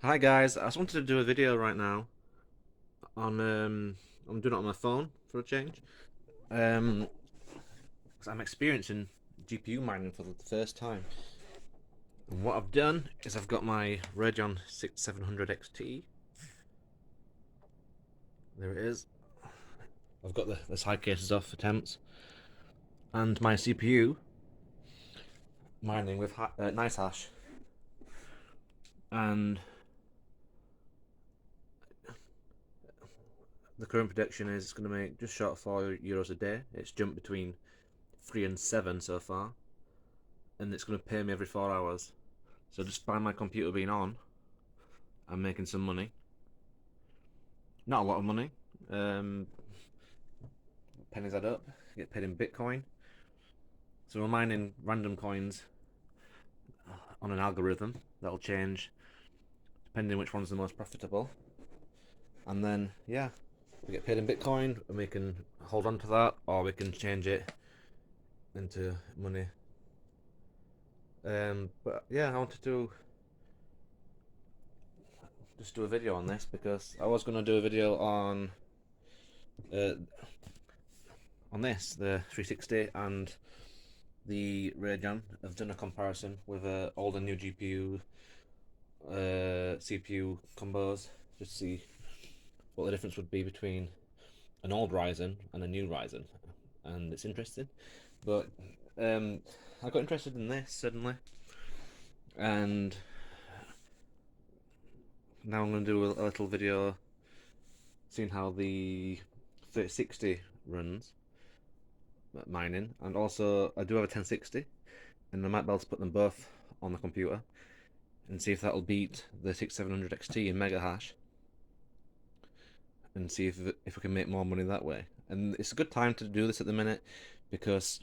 Hi guys, I just wanted to do a video right now on I'm doing it on my phone for a change. 'Cause I'm experiencing GPU mining for the first time. And what I've done is I've got my Radeon 6700 XT. There it is. I've got the side cases off for temps, and my CPU mining with Nicehash. And the current prediction is it's going to make just short of €4 a day. It's jumped between 3 and 7 so far, and it's going to pay me every 4 hours. So just by my computer being on, I'm making some money. Not a lot of money. Um, Pennies add up. I get paid in Bitcoin. So we're mining random coins on an algorithm that'll change depending which one's the most profitable. And then, yeah, we get paid in Bitcoin, and we can hold on to that, or we can change it into money. But yeah, I wanted to just do a video on this because I was going to do a video uh, on this, the 360 and the Radeon. I've done a comparison with old and new GPU, CPU combos, just to see what the difference would be between an old Ryzen and a new Ryzen, and it's interesting. But I got interested in this suddenly, and now I'm going to do a little video seeing how the 3060 runs mining, and also I do have a 1060, and I might be able to put them both on the computer and see if that'll beat the 6700 XT in mega hash, and see if we can make more money that way. And it's a good time to do this at the minute because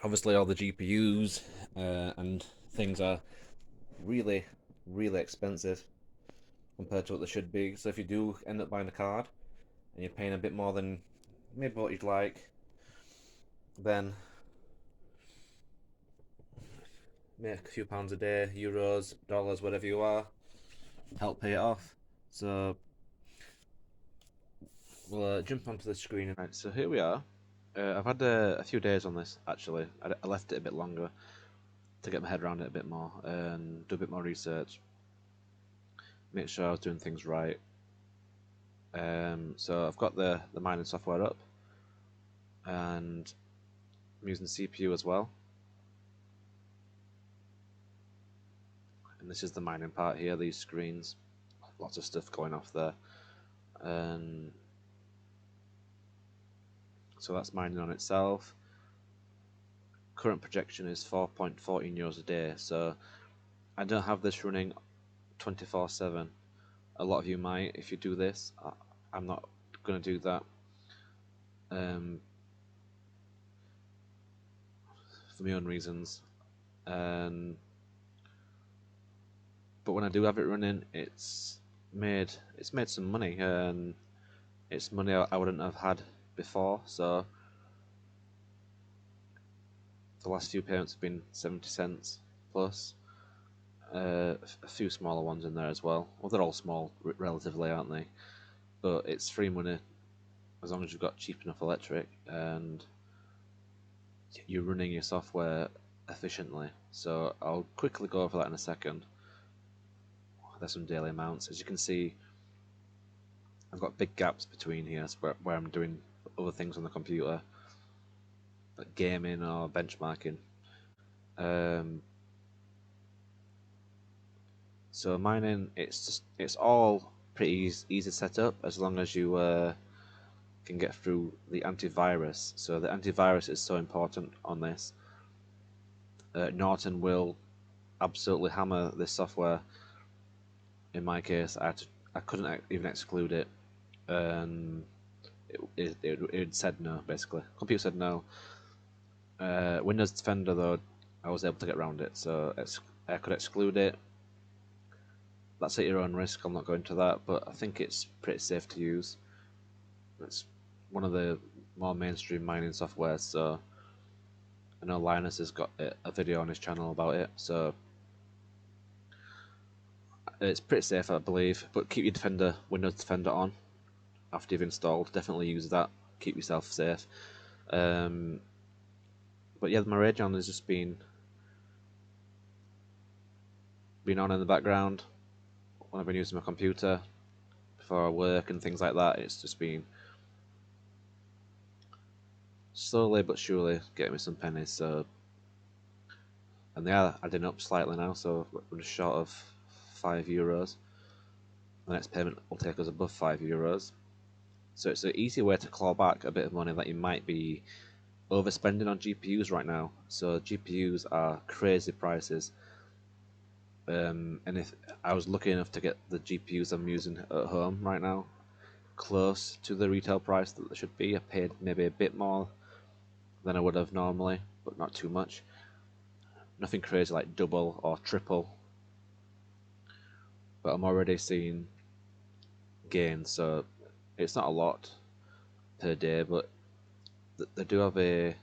obviously all the GPUs and things are really, really expensive compared to what they should be. So if you do end up buying a card and you're paying a bit more than maybe what you'd like, then make a few pounds a day, euros, dollars, whatever you are, help pay it off. So we'll jump onto the screen. Right, so here we are. I've had a few days on this actually. I left it a bit longer to get my head around it a bit more and do a bit more research, make sure I was doing things right. So I've got the mining software up, and I'm using the CPU as well. And this is the mining part here, these screens, lots of stuff going off there. And so that's mining on itself. Current projection is 4.14 euros a day, so I don't have this running 24/7. A lot of you might if you do this. I'm not going to do that for my own reasons. But when I do have it running, it's made some money, and it's money I wouldn't have had before. So the last few payments have been 70 cents plus. A few smaller ones in there as well. Well, they're all small relatively, aren't they? But it's free money as long as you've got cheap enough electric and you're running your software efficiently. So I'll quickly go over that in a second. There's some daily amounts. As you can see, I've got big gaps between here where I'm doing other things on the computer, like gaming or benchmarking. So mining, it's all pretty easy to set up as long as you can get through the antivirus. So the antivirus is so important on this. Norton will absolutely hammer this software. In my case, I couldn't even exclude it. It said no, basically. Computer said no. Windows Defender, though, I was able to get around it, so I could exclude it. That's at your own risk. I'm not going to that, but I think it's pretty safe to use. It's one of the more mainstream mining softwares, so I know Linus has got a video on his channel about it, so It's pretty safe, I believe, but keep your Windows Defender on after you've installed. Definitely use that. Keep yourself safe. But yeah, my Radeon has just been on in the background when I've been using my computer before work and things like that. It's just been slowly but surely getting me some pennies. So, and they are adding up slightly now. So we're just short of €5. The next payment will take us above €5. So it's an easy way to claw back a bit of money that you might be overspending on GPUs right now. So GPUs are crazy prices. And if I was lucky enough to get the GPUs I'm using at home right now close to the retail price that they should be, I paid maybe a bit more than I would have normally, but not too much. Nothing crazy like double or triple, but I'm already seeing gains, so it's not a lot per day, but they do have a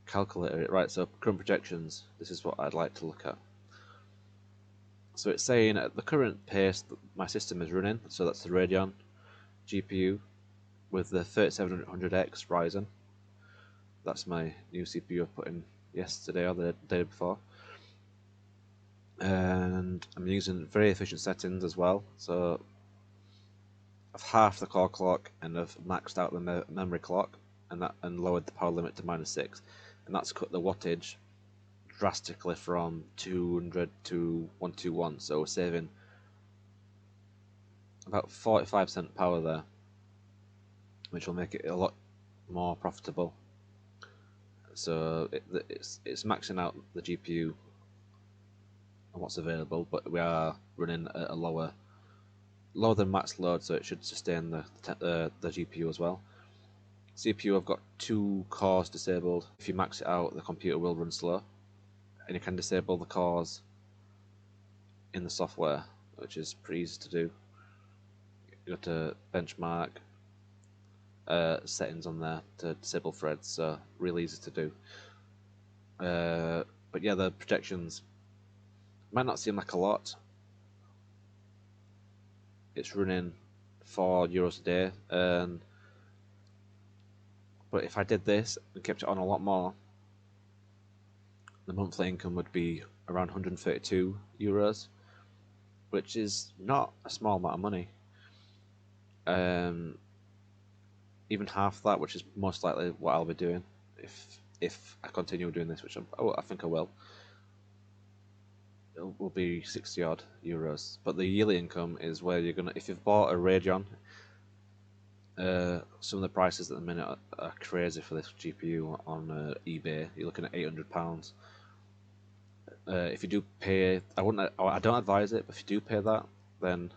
calculator, right? So current projections, this is what I'd like to look at. So it's saying at the current pace that my system is running, so that's the Radeon GPU with the 3700X Ryzen. That's my new CPU I put in yesterday or the day before. And I'm using very efficient settings as well. So I've halved the core clock and I've maxed out the memory clock and lowered the power limit to -6, and that's cut the wattage drastically from 200 to 121. So we're saving about 45% power there, which will make it a lot more profitable. So it's maxing out the GPU and what's available, but we are running at a lower than max load, so it should sustain the GPU as well. CPU, I've got 2 cores disabled. If you max it out, the computer will run slow, and you can disable the cores in the software, which is pretty easy to do. You go to benchmark, settings on there to disable threads, so really easy to do. But yeah, the projections might not seem like a lot. It's running €4 a day, but if I did this and kept it on a lot more, the monthly income would be around €132, which is not a small amount of money. Even half that, which is most likely what I'll be doing if I continue doing this, which I think I will. It will be 60 odd euros. But the yearly income is where you're gonna, if you've bought a Radeon, some of the prices at the minute are crazy for this GPU on eBay. You're looking at £800. If you do pay, I don't advise it, but if you do pay that, then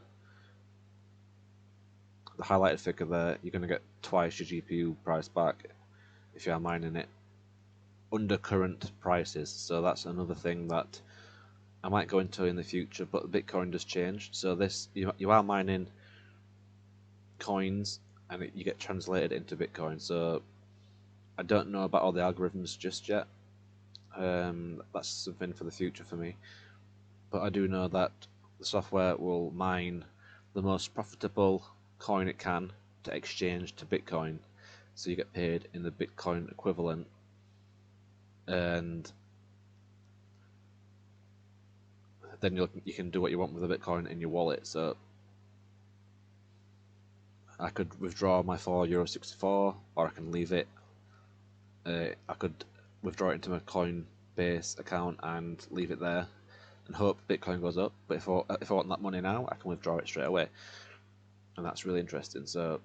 the highlighted figure there, you're going to get twice your GPU price back if you are mining it under current prices. So that's another thing that I might go into in the future, but Bitcoin does change. So this, you are mining coins and you get translated into Bitcoin. So I don't know about all the algorithms just yet. That's something for the future for me. But I do know that the software will mine the most profitable coin it can to exchange to Bitcoin, so you get paid in the Bitcoin equivalent, and then you can do what you want with the Bitcoin in your wallet. So I could withdraw my €4.64, or I can leave it. I could withdraw it into my Coinbase account and leave it there and hope Bitcoin goes up. But if I want that money now, I can withdraw it straight away, and that's really interesting. So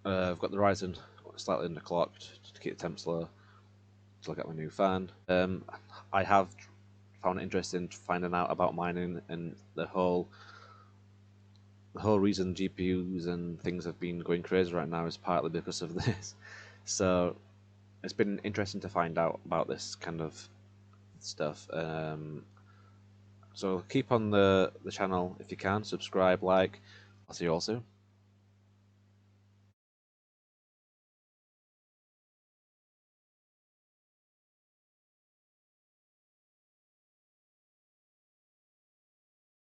I've got the Ryzen slightly underclocked to keep the temps low, to look at my new fan. I have found it interesting finding out about mining, and the whole reason GPUs and things have been going crazy right now is partly because of this. So it's been interesting to find out about this kind of stuff. So keep on the channel if you can, subscribe, like. I'll see you all soon.